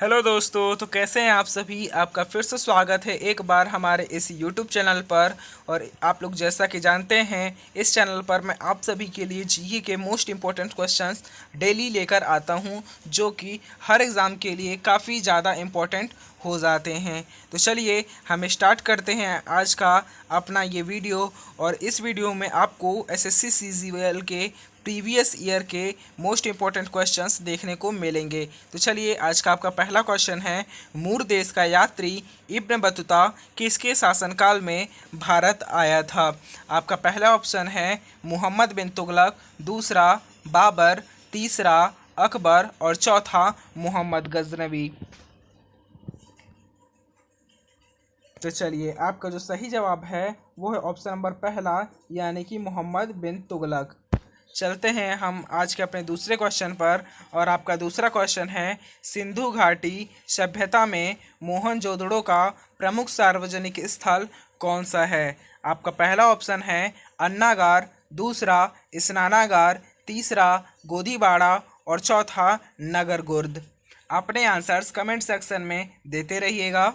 Hello दोस्तों, तो कैसे हैं आप सभी। आपका फिर से स्वागत है एक बार हमारे इस यूट्यूब चैनल पर। और आप लोग जैसा कि जानते हैं, इस चैनल पर मैं आप सभी के लिए जीके के मोस्ट इम्पोर्टेंट क्वेश्चंस डेली लेकर आता हूं, जो कि हर एग्ज़ाम के लिए काफ़ी ज़्यादा इम्पोर्टेंट हो जाते हैं। तो चलिए हम स्टार्ट करते हैं आज का अपना ये वीडियो। और इस वीडियो में आपको एसएससी सीजीएल के प्रीवियस ईयर के मोस्ट इम्पॉर्टेंट क्वेश्चंस देखने को मिलेंगे। तो चलिए आज का आपका पहला क्वेश्चन है, मूर देश का यात्री इब्न बतूता किसके शासनकाल में भारत आया था। आपका पहला ऑप्शन है मोहम्मद बिन तुगलक, दूसरा बाबर, तीसरा अकबर और चौथा मोहम्मद गजनवी। तो चलिए आपका जो सही जवाब है वो है ऑप्शन नंबर पहला, यानी कि मोहम्मद बिन तुगलक। चलते हैं हम आज के अपने दूसरे क्वेश्चन पर। और आपका दूसरा क्वेश्चन है, सिंधु घाटी सभ्यता में मोहनजोदड़ो का प्रमुख सार्वजनिक स्थल कौन सा है। आपका पहला ऑप्शन है अन्नागार, दूसरा स्नानागार, तीसरा गोदीबाड़ा और चौथा नगरगुर्द। अपने आंसर्स कमेंट सेक्शन में देते रहिएगा।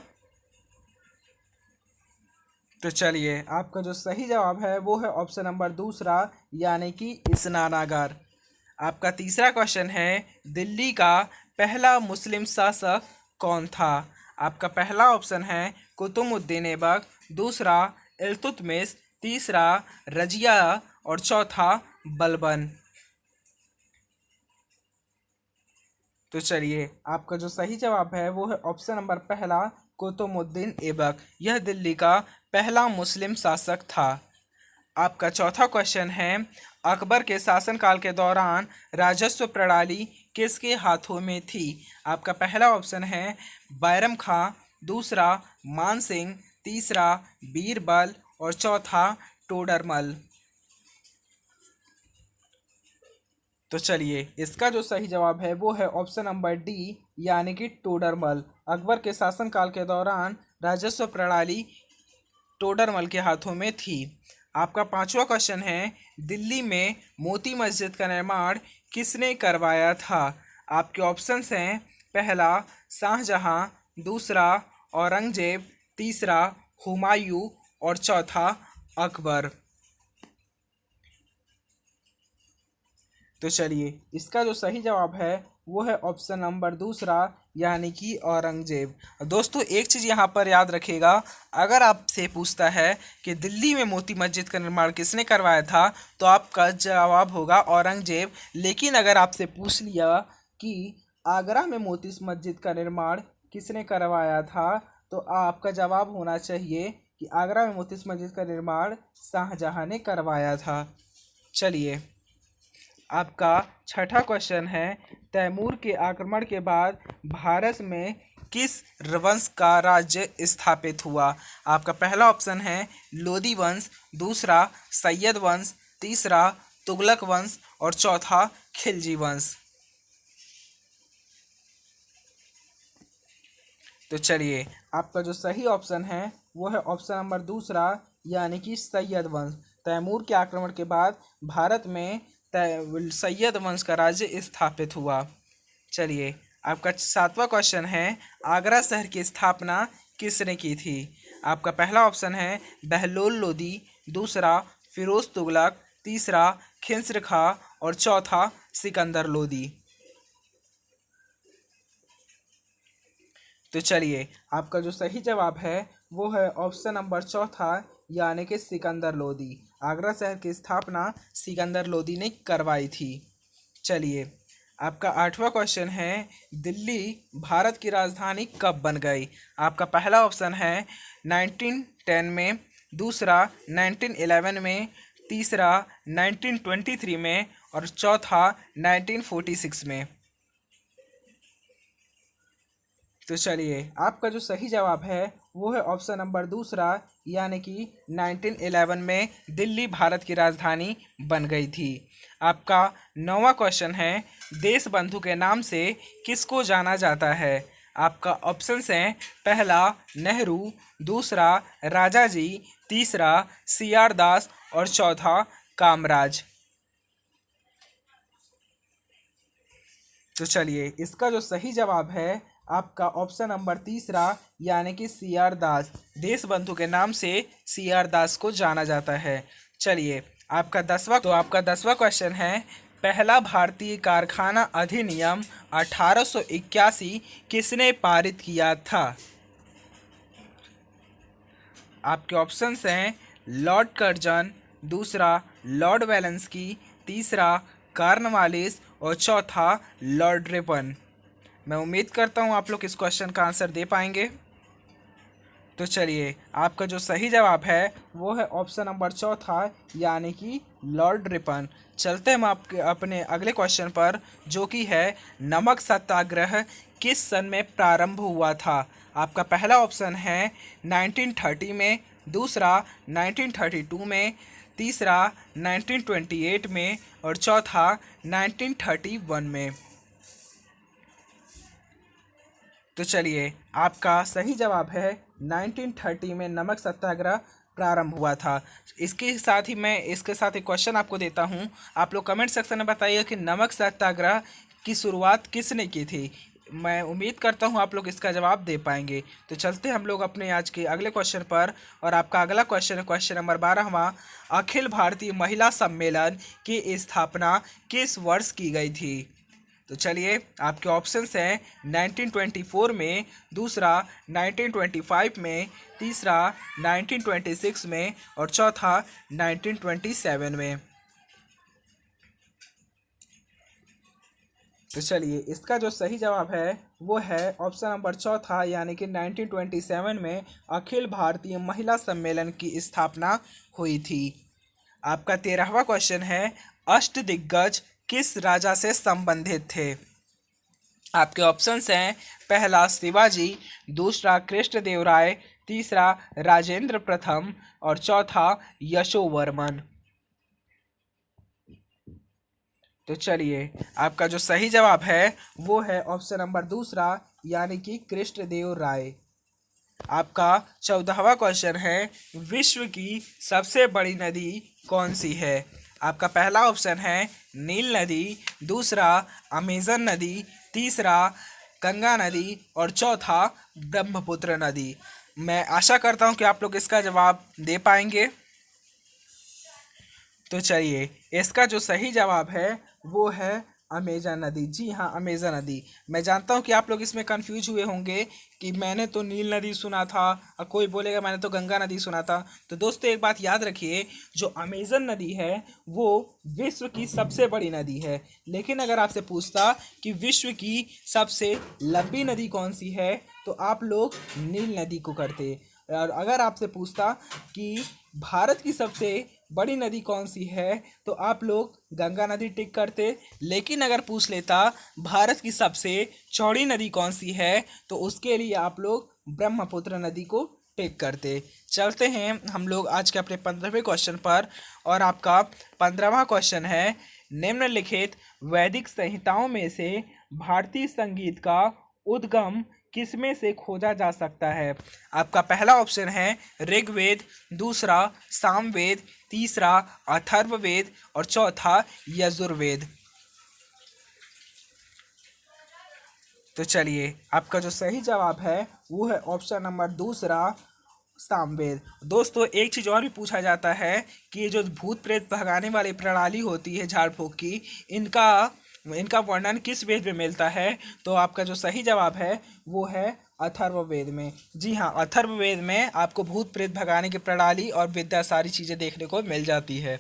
तो चलिए आपका जो सही जवाब है वो है ऑप्शन नंबर दूसरा, यानी कि स्नानागार। आपका तीसरा क्वेश्चन है, दिल्ली का पहला मुस्लिम शासक कौन था। आपका पहला ऑप्शन है कुतुबुद्दीन ऐबक, दूसरा इल्तुतमिश, तीसरा रजिया और चौथा बलबन। तो चलिए आपका जो सही जवाब है वो है ऑप्शन नंबर पहला, कुतुबुद्दीन ऐबक। यह दिल्ली का पहला मुस्लिम शासक था। आपका चौथा क्वेश्चन है, अकबर के शासनकाल के दौरान राजस्व प्रणाली किसके हाथों में थी। आपका पहला ऑप्शन है बैरम खां, दूसरा मान सिंह, तीसरा बीरबल और चौथा टोडरमल। तो चलिए इसका जो सही जवाब है वो है ऑप्शन नंबर डी, यानी कि टोडरमल। अकबर के शासनकाल के दौरान राजस्व प्रणाली टोडरमल के हाथों में थी। आपका पांचवा क्वेश्चन है, दिल्ली में मोती मस्जिद का निर्माण किसने करवाया था। आपके ऑप्शंस हैं पहला शाहजहां, दूसरा औरंगजेब, तीसरा हुमायूं और चौथा अकबर। तो चलिए इसका जो सही जवाब है वो है ऑप्शन नंबर दूसरा, यानी कि औरंगजेब। दोस्तों एक चीज़ यहाँ पर याद रखिएगा, अगर आपसे पूछता है कि दिल्ली में मोती मस्जिद का निर्माण किसने करवाया था, तो आपका जवाब होगा औरंगजेब। लेकिन अगर आपसे पूछ लिया कि आगरा में मोती मस्जिद का निर्माण किसने करवाया था, तो आपका जवाब होना चाहिए कि आगरा में मोती मस्जिद का निर्माण शाहजहां ने करवाया था। चलिए आपका छठा क्वेश्चन है, तैमूर के आक्रमण के बाद भारत में किस वंश का राज्य स्थापित हुआ। आपका पहला ऑप्शन है लोदी वंश, दूसरा सैयद वंश, तीसरा तुगलक वंश और चौथा खिलजी वंश। तो चलिए आपका जो सही ऑप्शन है वो है ऑप्शन नंबर दूसरा, यानी कि सैयद वंश। तैमूर के आक्रमण के बाद भारत में सैयद वंश का राज्य स्थापित हुआ। चलिए आपका सातवां क्वेश्चन है, आगरा शहर की स्थापना किसने की थी। आपका पहला ऑप्शन है बहलोल लोदी, दूसरा फिरोज तुगलक, तीसरा खिंसर खां और चौथा सिकंदर लोदी। तो चलिए आपका जो सही जवाब है वो है ऑप्शन नंबर चौथा, यानी कि सिकंदर लोदी। आगरा शहर की स्थापना सिकंदर लोदी ने करवाई थी। चलिए आपका आठवां क्वेश्चन है, दिल्ली भारत की राजधानी कब बन गई। आपका पहला ऑप्शन है 1910 में, दूसरा 1911 में, तीसरा 1923 में और चौथा 1946 में। तो चलिए आपका जो सही जवाब है वो है ऑप्शन नंबर दूसरा, यानी कि 1911 में दिल्ली भारत की राजधानी बन गई थी। आपका नौवां क्वेश्चन है, देश बंधु के नाम से किसको जाना जाता है। आपका ऑप्शंस हैं पहला नेहरू, दूसरा राजा जी, तीसरा सी आर दास और चौथा कामराज। तो चलिए इसका जो सही जवाब है आपका ऑप्शन नंबर तीसरा यानी कि सी आर दास। देश बंधु के नाम से सी आर दास को जाना जाता है। चलिए आपका 10वां क्वेश्चन है, पहला भारतीय कारखाना अधिनियम 1881 किसने पारित किया था? आपके ऑप्शंस हैं लॉर्ड कर्जन, दूसरा लॉर्ड वेलेंस्की, तीसरा कॉर्नवालिस और चौथा लॉर्ड रिपन। मैं उम्मीद करता हूँ आप लोग इस क्वेश्चन का आंसर दे पाएंगे। तो चलिए आपका जो सही जवाब है वो है ऑप्शन नंबर चौथा यानी कि लॉर्ड रिपन। चलते हम आपके अपने अगले क्वेश्चन पर, जो कि है नमक सत्याग्रह किस सन में प्रारंभ हुआ था? आपका पहला ऑप्शन है 1930 में, दूसरा 1932 में, तीसरा 1928 में और चौथा 1931 में। तो चलिए आपका सही जवाब है 1930 में नमक सत्याग्रह प्रारंभ हुआ था। इसके साथ ही मैं इसके साथ एक क्वेश्चन आपको देता हूं, आप लोग कमेंट सेक्शन में बताइए कि नमक सत्याग्रह की शुरुआत किसने की थी। मैं उम्मीद करता हूं आप लोग इसका जवाब दे पाएंगे। तो चलते हम लोग अपने आज के अगले क्वेश्चन पर, और आपका अगला क्वेश्चन है क्वेश्चन नंबर 12वां, अखिल भारतीय महिला सम्मेलन की स्थापना किस वर्ष की गई थी? तो चलिए आपके ऑप्शंस हैं 1924 में, दूसरा 1925 में, तीसरा 1926 में और चौथा 1927 में। तो चलिए इसका जो सही जवाब है वो है ऑप्शन नंबर चौथा यानी कि 1927 में अखिल भारतीय महिला सम्मेलन की स्थापना हुई थी। आपका 13वां क्वेश्चन है, अष्टदिग्गज किस राजा से संबंधित थे? आपके ऑप्शंस हैं पहला शिवाजी, दूसरा कृष्णदेवराय, तीसरा राजेंद्र प्रथम और चौथा यशोवर्मन। तो चलिए आपका जो सही जवाब है वो है ऑप्शन नंबर दूसरा यानी कि कृष्णदेव राय। आपका 14वां क्वेश्चन है, विश्व की सबसे बड़ी नदी कौन सी है? आपका पहला ऑप्शन है नील नदी, दूसरा अमेजन नदी, तीसरा गंगा नदी और चौथा ब्रह्मपुत्र नदी। मैं आशा करता हूं कि आप लोग इसका जवाब दे पाएंगे। तो चलिए इसका जो सही जवाब है वो है अमेजन नदी। जी हाँ, अमेजन नदी। मैं जानता हूँ कि आप लोग इसमें कंफ्यूज हुए होंगे कि मैंने तो नील नदी सुना था और कोई बोलेगा मैंने तो गंगा नदी सुना था। तो दोस्तों एक बात याद रखिए, जो अमेजन नदी है वो विश्व की सबसे बड़ी नदी है। लेकिन अगर आपसे पूछता कि विश्व की सबसे लंबी नदी कौन सी है तो आप लोग नील नदी को करते। और अगर आपसे पूछता कि भारत की सबसे बड़ी नदी कौन सी है तो आप लोग गंगा नदी टिक करते। लेकिन अगर पूछ लेता भारत की सबसे चौड़ी नदी कौन सी है तो उसके लिए आप लोग ब्रह्मपुत्र नदी को टिक करते। चलते हैं हम लोग आज के अपने 15वें क्वेश्चन पर, और आपका 15वां क्वेश्चन है, निम्नलिखित वैदिक संहिताओं में से भारतीय संगीत का उद्गम किसमें से खोजा जा सकता है? आपका पहला ऑप्शन है ऋग्वेद, दूसरा सामवेद, तीसरा अथर्ववेद और चौथा यजुर्वेद। तो चलिए आपका जो सही जवाब है वो है ऑप्शन नंबर दूसरा सामवेद। दोस्तों एक चीज़ और भी पूछा जाता है कि ये जो भूत प्रेत भगाने वाली प्रणाली होती है झाड़ फूक की, इनका वर्णन किस वेद में मिलता है? तो आपका जो सही जवाब है वो है अथर्ववेद में। जी हाँ, अथर्ववेद में आपको भूत प्रेत भगाने की प्रणाली और विद्या सारी चीज़ें देखने को मिल जाती है।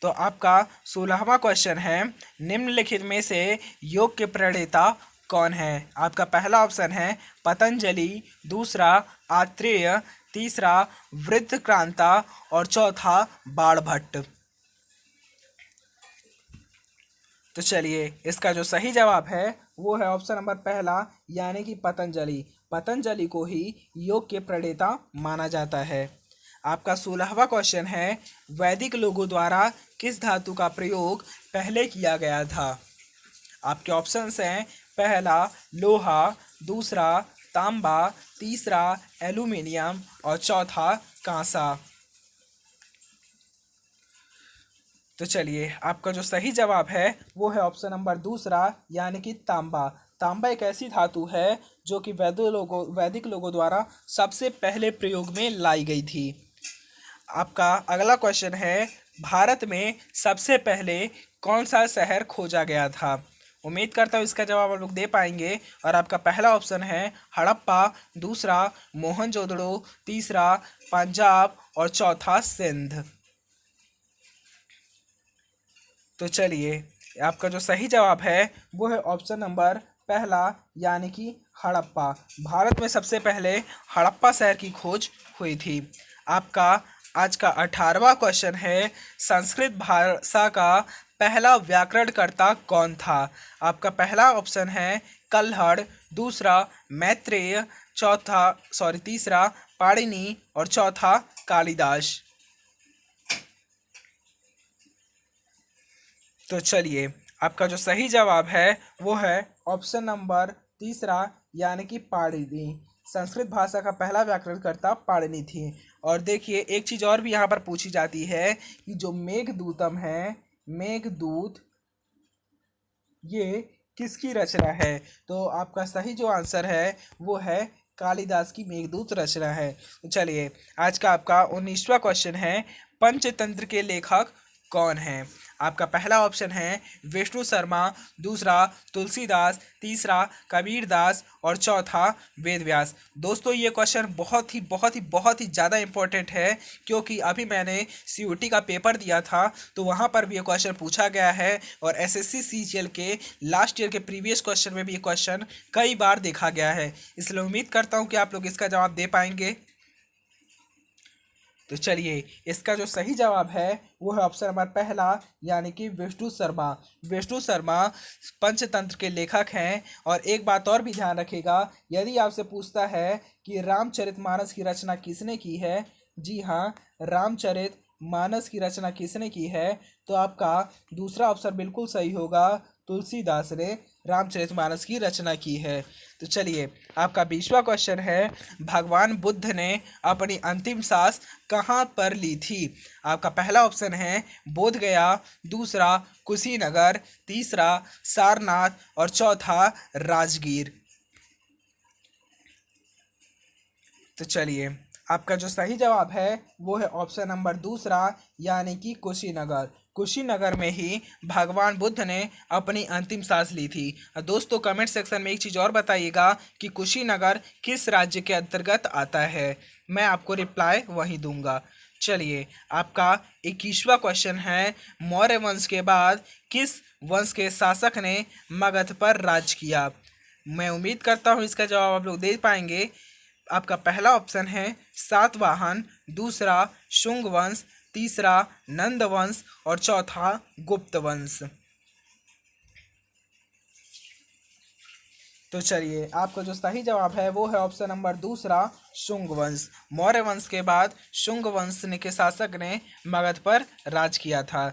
तो आपका 16वां क्वेश्चन है, निम्नलिखित में से योग के प्रणेता कौन है? आपका पहला ऑप्शन है पतंजलि, दूसरा आत्रेय, तीसरा वृद्धक्रांता और चौथा बाणभट्ट। तो चलिए इसका जो सही जवाब है वो है ऑप्शन नंबर पहला यानी कि पतंजलि। पतंजलि को ही योग के प्रणेता माना जाता है। आपका 16वां क्वेश्चन है, वैदिक लोगों द्वारा किस धातु का प्रयोग पहले किया गया था? आपके ऑप्शंस हैं पहला लोहा, दूसरा तांबा, तीसरा एल्यूमिनियम और चौथा कांसा। तो चलिए आपका जो सही जवाब है वो है ऑप्शन नंबर दूसरा यानी कि तांबा। तांबा एक ऐसी धातु है जो कि वैदिक लोगों द्वारा सबसे पहले प्रयोग में लाई गई थी। आपका अगला क्वेश्चन है, भारत में सबसे पहले कौन सा शहर खोजा गया था? उम्मीद करता हूँ इसका जवाब आप लोग दे पाएंगे। और आपका पहला ऑप्शन है हड़प्पा, दूसरा मोहनजोदड़ो, तीसरा पंजाब और चौथा सिंध। तो चलिए, आपका जो सही जवाब है वो है ऑप्शन नंबर पहला, यानी कि हड़प्पा। भारत में सबसे पहले हड़प्पा शहर की खोज हुई थी। आपका आज का 18वां क्वेश्चन है, संस्कृत भाषा का पहला व्याकरणकर्ता कौन था? आपका पहला ऑप्शन है कल्हड़, दूसरा मैत्रेय, तीसरा पाणिनि और चौथा कालिदास। तो चलिए, आपका जो सही जवाब है वो है ऑप्शन नंबर तीसरा, यानी कि पाणिनि। संस्कृत भाषा का पहला व्याकरणकर्ता पाणिनि थी। और देखिए, एक चीज़ और भी यहाँ पर पूछी जाती है कि जो मेघदूतम है, मेघदूत, ये किसकी रचना है? तो आपका सही जो आंसर है वो है कालिदास की मेघदूत रचना है। तो चलिए, आज का आपका 19वां क्वेश्चन है, पंचतंत्र के लेखक कौन है? आपका पहला ऑप्शन है विष्णु शर्मा, दूसरा तुलसीदास, तीसरा कबीरदास और चौथा वेदव्यास। दोस्तों, ये क्वेश्चन बहुत ही ज़्यादा इम्पोर्टेंट है, क्योंकि अभी मैंने सीयूटी का पेपर दिया था तो वहाँ पर भी ये क्वेश्चन पूछा गया है। और एसएससी सीजीएल के लास्ट ईयर के प्रीवियस क्वेश्चन में भी ये क्वेश्चन कई बार देखा गया है। इसलिए उम्मीद करता हूँ कि आप लोग इसका जवाब दे पाएंगे। तो चलिए, इसका जो सही जवाब है वो है ऑप्शन नंबर पहला, यानी कि विष्णु शर्मा। विष्णु शर्मा पंचतंत्र के लेखक हैं। और एक बात और भी ध्यान रखिएगा, यदि आपसे पूछता है कि रामचरितमानस की रचना किसने की है, जी हाँ, रामचरितमानस की रचना किसने की है, तो आपका दूसरा ऑप्शन बिल्कुल सही होगा, तुलसीदास ने रामचरितमानस की रचना की है। तो चलिए, आपका 20वां क्वेश्चन है, भगवान बुद्ध ने अपनी अंतिम सांस कहाँ पर ली थी? आपका पहला ऑप्शन है बोधगया, दूसरा कुशीनगर, तीसरा सारनाथ और चौथा राजगीर। तो चलिए, आपका जो सही जवाब है वो है ऑप्शन नंबर दूसरा, यानी कि कुशीनगर। कुशीनगर में ही भगवान बुद्ध ने अपनी अंतिम सांस ली थी। दोस्तों, कमेंट सेक्शन में एक चीज़ और बताइएगा कि कुशीनगर किस राज्य के अंतर्गत आता है, मैं आपको रिप्लाई वहीं दूंगा। चलिए, आपका 21वां क्वेश्चन है, मौर्य वंश के बाद किस वंश के शासक ने मगध पर राज किया? मैं उम्मीद करता हूँ इसका जवाब आप लोग दे पाएंगे। आपका पहला ऑप्शन है सातवाहन, दूसरा शुंग वंश, तीसरा नंद वंश और चौथा गुप्त वंश। तो चलिए, आपका जो सही जवाब है वो है ऑप्शन नंबर दूसरा, शुंग वंश। मौर्य वंश के बाद शुंग वंश के शासक ने मगध पर राज किया था।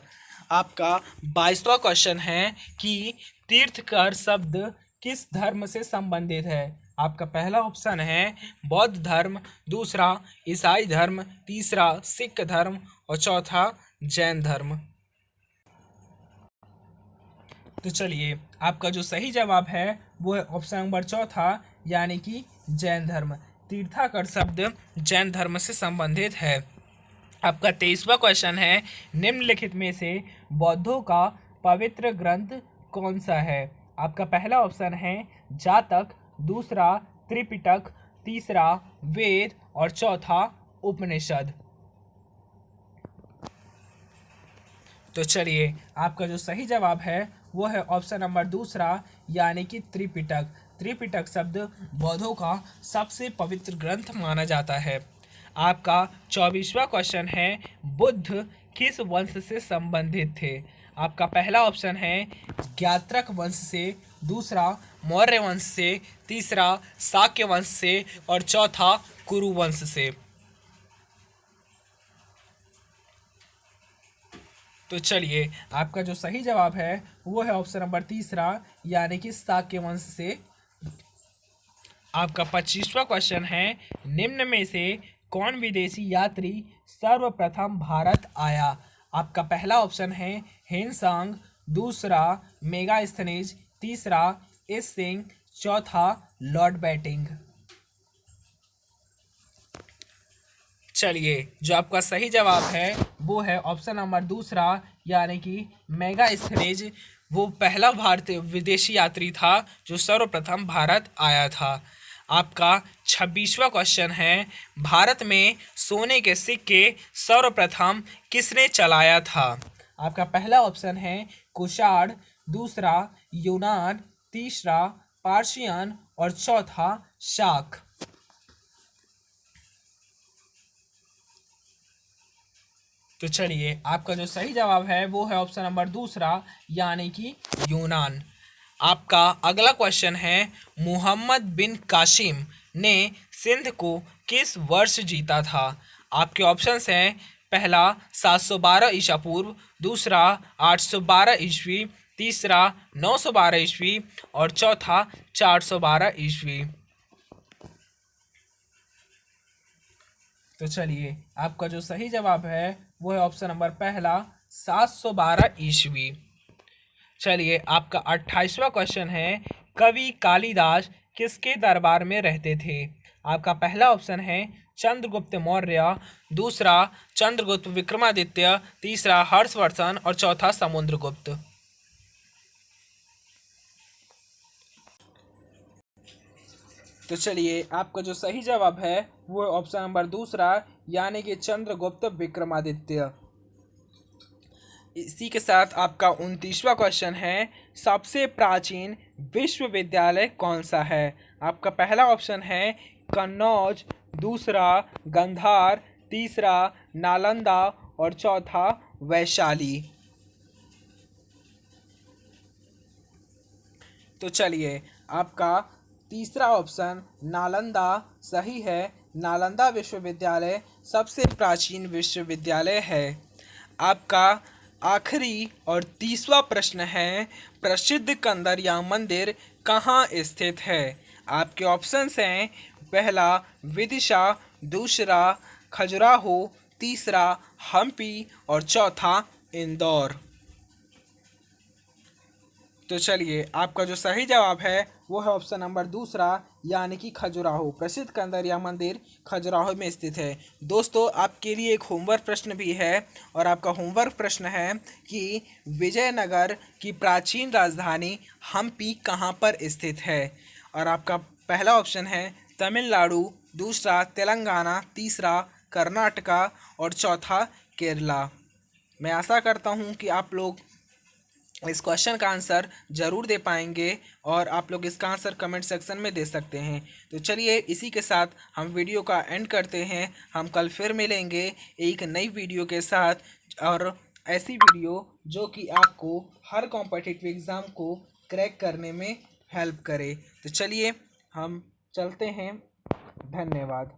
आपका 22वां क्वेश्चन है कि तीर्थकर शब्द किस धर्म से संबंधित है? आपका पहला ऑप्शन है बौद्ध धर्म, दूसरा ईसाई धर्म, तीसरा सिख धर्म और चौथा जैन धर्म। तो चलिए, आपका जो सही जवाब है वो है ऑप्शन नंबर चौथा, यानी कि जैन धर्म। तीर्थाकर शब्द जैन धर्म से संबंधित है। आपका 23वां क्वेश्चन है, निम्नलिखित में से बौद्धों का पवित्र ग्रंथ कौन सा है? आपका पहला ऑप्शन है जातक, दूसरा त्रिपिटक, तीसरा वेद और चौथा उपनिषद। तो चलिए, आपका जो सही जवाब है वो है ऑप्शन नंबर दूसरा, यानी कि त्रिपिटक। त्रिपिटक शब्द बौद्धों का सबसे पवित्र ग्रंथ माना जाता है। आपका 24वां क्वेश्चन है, बुद्ध किस वंश से संबंधित थे? आपका पहला ऑप्शन है ज्ञात्रक वंश से, दूसरा मौर्य वंश से, तीसरा शाक्य वंश से और चौथा कुरु वंश से। तो चलिए, आपका जो सही जवाब है वो है ऑप्शन नंबर तीसरा, यानी कि शाक्य वंश से। आपका 25वां क्वेश्चन है, निम्न में से कौन विदेशी यात्री सर्वप्रथम भारत आया? आपका पहला ऑप्शन है हेनसांग, दूसरा मेगास्थनीज, तीसरा इस सिंह चौथा लॉर्ड बैटिंग। चलिए, जो आपका सही जवाब है वो है ऑप्शन नंबर दूसरा, यानी कि मेगास्थनीज। वो पहला भारतीय विदेशी यात्री था जो सर्वप्रथम भारत आया था। आपका 26वां क्वेश्चन है, भारत में सोने के सिक्के सर्वप्रथम किसने चलाया था? आपका पहला ऑप्शन है कुषाण, दूसरा यूनान, तीसरा पार्शियन और चौथा शाक। तो चलिए, आपका जो सही जवाब है वो है ऑप्शन नंबर दूसरा, यानी कि यूनान। आपका अगला क्वेश्चन है, मोहम्मद बिन कासिम ने सिंध को किस वर्ष जीता था? आपके ऑप्शंस हैं, पहला 712 ईसा पूर्व, दूसरा 812 ईस्वी, तीसरा 912 ईस्वी और चौथा 412 ईस्वी। तो चलिए, आपका जो सही जवाब है वो है ऑप्शन नंबर पहला 712 ईस्वी। चलिए, आपका 28वां क्वेश्चन है, कवि कालिदास किसके दरबार में रहते थे? आपका पहला ऑप्शन है चंद्रगुप्त मौर्य, दूसरा चंद्रगुप्त विक्रमादित्य, तीसरा हर्षवर्धन और चौथा समुद्रगुप्त। तो चलिए, आपका जो सही जवाब है वो है ऑप्शन नंबर दूसरा, यानी कि चंद्रगुप्त विक्रमादित्य। इसी के साथ आपका 29वां क्वेश्चन है, सबसे प्राचीन विश्वविद्यालय कौन सा है? आपका पहला ऑप्शन है कन्नौज, दूसरा गंधार, तीसरा नालंदा और चौथा वैशाली। तो चलिए, आपका तीसरा ऑप्शन नालंदा सही है। नालंदा विश्वविद्यालय सबसे प्राचीन विश्वविद्यालय है। आपका आखिरी और 30वां प्रश्न है, प्रसिद्ध कंदरिया मंदिर कहाँ स्थित है? आपके ऑप्शंस हैं, पहला विदिशा, दूसरा खजुराहो, तीसरा हम्पी और चौथा इंदौर। तो चलिए, आपका जो सही जवाब है वो है ऑप्शन नंबर दूसरा, यानी कि खजुराहो। प्रसिद्ध कंदरिया मंदिर खजुराहो में स्थित है। दोस्तों, आपके लिए एक होमवर्क प्रश्न भी है, और आपका होमवर्क प्रश्न है कि विजयनगर की प्राचीन राजधानी हम्पी कहाँ पर स्थित है? और आपका पहला ऑप्शन है तमिलनाडु, दूसरा तेलंगाना, तीसरा कर्नाटका और चौथा केरला। मैं आशा करता हूँ कि आप लोग इस क्वेश्चन का आंसर ज़रूर दे पाएंगे, और आप लोग इसका आंसर कमेंट सेक्शन में दे सकते हैं। तो चलिए, इसी के साथ हम वीडियो का एंड करते हैं। हम कल फिर मिलेंगे एक नई वीडियो के साथ, और ऐसी वीडियो जो कि आपको हर कॉम्पिटिटिव एग्ज़ाम को क्रैक करने में हेल्प करे। तो चलिए, हम चलते हैं। धन्यवाद।